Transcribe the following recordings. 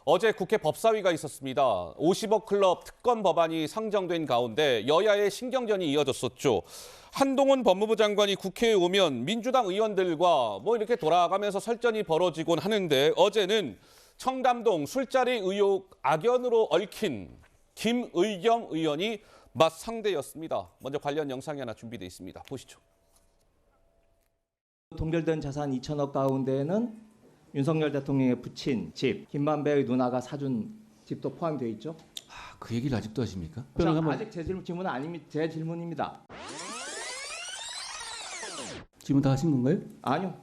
어제 국회 법사위가 있었습니다. 50억 클럽 특검 법안이 상정된 가운데 여야의 신경전이 이어졌었죠. 한동훈 법무부 장관이 국회에 오면 민주당 의원들과 이렇게 돌아가면서 설전이 벌어지곤 하는데 어제는 청담동 술자리 의혹 악연으로 얽힌 김의겸 의원이 맞상대였습니다. 먼저 관련 영상이 하나 준비되어 있습니다. 보시죠. 동결된 자산 2천억 가운데에는 윤석열 대통령의 부친 집, 김만배의 누나가 사준 집도 포함되어 있죠. 그 얘기를 아직도 하십니까? 아직 제 질문은 아닙니다. 제 질문입니다. 질문 다 하신 건가요? 아니요.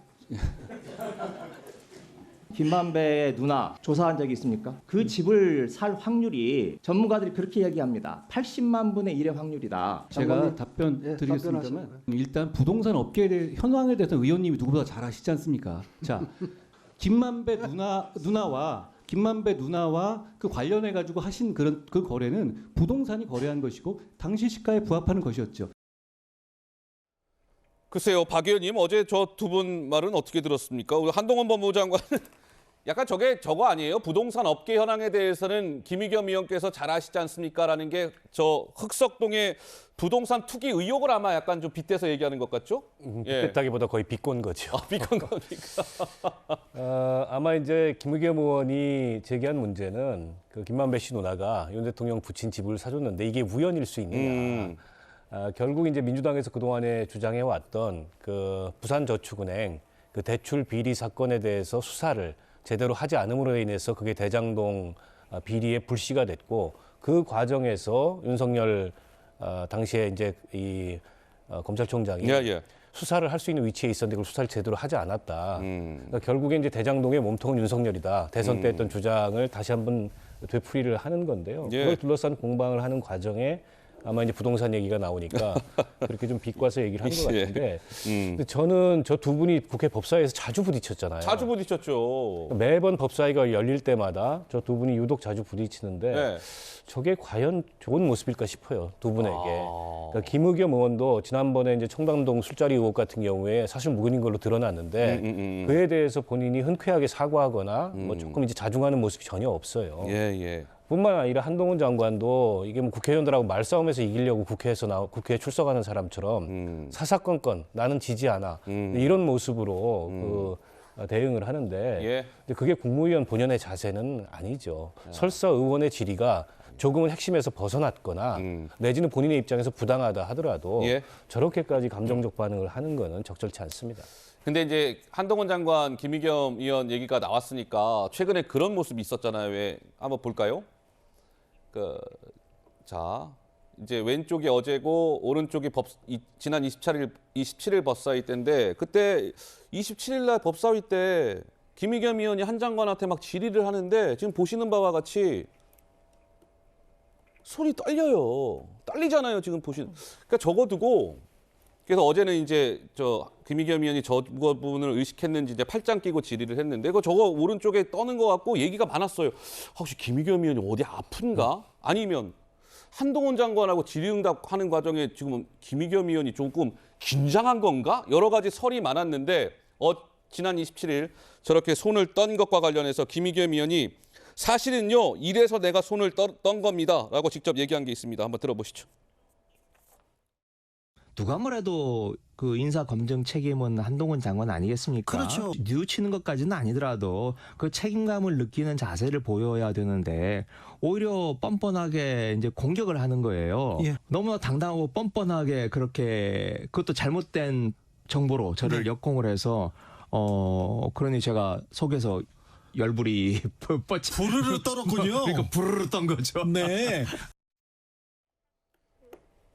김만배의 누나 조사한 적이 있습니까? 그 집을 살 확률이 전문가들이 그렇게 얘기합니다. 80만 분의 1의 확률이다. 제가 답변 드리겠습니다만 일단 부동산 업계에 대해 현황에 대해서 의원님이 누구보다 잘 아시지 않습니까? 자, 김만배 누나와 그 관련해 가지고 하신 그 거래는 부동산이 거래한 것이고 당시 시가에 부합하는 것이었죠. 글쎄요, 박 의원님 어제 저 두 분 말은 어떻게 들었습니까? 우리 한동훈 법무부 장관은 약간 저거 아니에요? 부동산 업계 현황에 대해서는 김의겸 의원께서 잘 아시지 않습니까? 라는 게 저 흑석동의 부동산 투기 의혹을 아마 약간 좀 빗대서 얘기하는 것 같죠? 빗댔다기보다 거의 비꼰 거죠. 비꼰 겁니까? 아마 이제 김의겸 의원이 제기한 문제는 그 김만배 씨 누나가 윤 대통령 부친 집을 사줬는데 이게 우연일 수 있느냐. 결국 이제 민주당에서 그동안에 주장해 왔던 그 부산저축은행 그 대출 비리 사건에 대해서 수사를 제대로 하지 않음으로 인해서 그게 대장동 비리의 불씨가 됐고 그 과정에서 윤석열 당시에 이제 이 검찰총장이 수사를 할 수 있는 위치에 있었는데 그걸 수사를 제대로 하지 않았다. 그러니까 결국에 이제 대장동의 몸통은 윤석열이다. 대선 때 했던 주장을 다시 한번 되풀이를 하는 건데요. 그걸 둘러싼 공방을 하는 과정에 아마 이제 부동산 얘기가 나오니까 그렇게 좀 비꼬아서 얘기를 한 것 같은데 근데 저는 저 두 분이 국회 법사위에서 자주 부딪혔잖아요. 자주 부딪혔죠. 매번 법사위가 열릴 때마다 저 두 분이 유독 자주 부딪히는데 저게 과연 좋은 모습일까 싶어요. 두 분에게. 그러니까 김의겸 의원도 지난번에 이제 청담동 술자리 의혹 같은 경우에 사실 무근인 걸로 드러났는데 그에 대해서 본인이 흔쾌하게 사과하거나 조금 이제 자중하는 모습이 전혀 없어요. 뿐만 아니라 한동훈 장관도 이게 국회의원들하고 말싸움에서 이기려고 국회에 출석하는 사람처럼 사사건건 나는 지지 않아 이런 모습으로 대응을 하는데 근데 그게 국무위원 본연의 자세는 아니죠. 설사 의원의 질의가 조금은 핵심에서 벗어났거나 내지는 본인의 입장에서 부당하다 하더라도 저렇게까지 감정적 반응을 하는 거는 적절치 않습니다. 근데 이제 한동훈 장관, 김의겸 의원 얘기가 나왔으니까 최근에 그런 모습이 있었잖아요. 왜 한번 볼까요? 자, 이제 왼쪽이 어제고 오른쪽이 지난 27일 법사위 때인데 그때 27일 날 법사위 때 김의겸 의원이 한 장관한테 막 질의를 하는데 지금 보시는 바와 같이 손이 떨려요. 떨리잖아요. 지금 그러니까 적어두고 그래서 어제는 이제 김의겸 의원이 저 부분을 의식했는지 이제 팔짱 끼고 질의를 했는데 저거 오른쪽에 떠는 것 같고 얘기가 많았어요. 혹시 김의겸 의원이 어디 아픈가? 아니면 한동훈 장관하고 질의응답하는 과정에 지금 김의겸 의원이 조금 긴장한 건가? 여러 가지 설이 많았는데 지난 27일 저렇게 손을 떤 것과 관련해서 김의겸 의원이 사실은요 이래서 내가 손을 떤 겁니다라고 직접 얘기한 게 있습니다. 한번 들어보시죠. 누가 뭐래도 그 인사 검증 책임은 한동훈 장관 아니겠습니까? 그렇죠. 뉘우치는 것까지는 아니더라도 그 책임감을 느끼는 자세를 보여야 되는데 오히려 뻔뻔하게 이제 공격을 하는 거예요. 너무나 당당하고 뻔뻔하게 그렇게 그것도 잘못된 정보로 저를 역공을 해서 그러니 제가 속에서 열불이 부르르 떨었군요. 그러니까 부르르 떤 거죠. 네.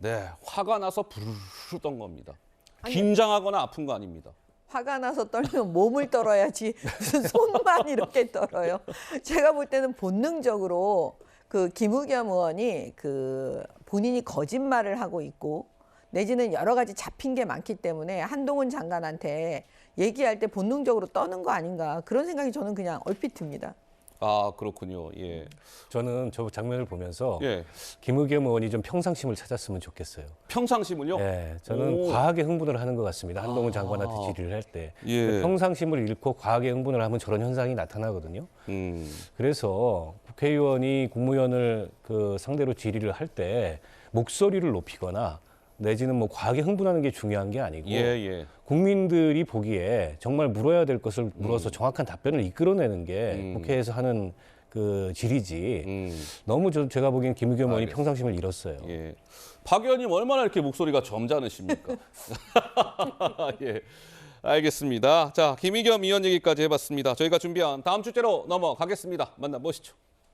네, 화가 나서 부르르 떤 겁니다. 긴장하거나 아픈 거 아닙니다. 화가 나서 떨면 몸을 떨어야지 무슨 손만 이렇게 떨어요. 제가 볼 때는 본능적으로 그 김의겸 의원이 본인이 거짓말을 하고 있고 내지는 여러 가지 잡힌 게 많기 때문에 한동훈 장관한테 얘기할 때 본능적으로 떠는 거 아닌가 그런 생각이 저는 그냥 얼핏 듭니다. 아, 그렇군요. 예. 저는 저 장면을 보면서 예. 김의겸 의원이 좀 평상심을 찾았으면 좋겠어요. 평상심은요? 네, 저는 오. 과하게 흥분을 하는 것 같습니다. 한동훈 장관한테 질의를 할 때. 예. 평상심을 잃고 과하게 흥분을 하면 저런 현상이 나타나거든요. 그래서 국회의원이 국무위원을 그 상대로 질의를 할 때 목소리를 높이거나 내지는 뭐 과하게 흥분하는 게 중요한 게 아니고 예, 예. 국민들이 보기에 정말 물어야 될 것을 물어서 정확한 답변을 이끌어내는 게 국회에서 하는 그 질이지. 너무 제가 보기엔 김의겸 의원이 알겠습니다. 평상심을 잃었어요. 예. 박 의원님 얼마나 이렇게 목소리가 점잖으십니까? 예. 알겠습니다. 자, 김의겸 의원 얘기까지 해봤습니다. 저희가 준비한 다음 주제로 넘어가겠습니다. 만나보시죠.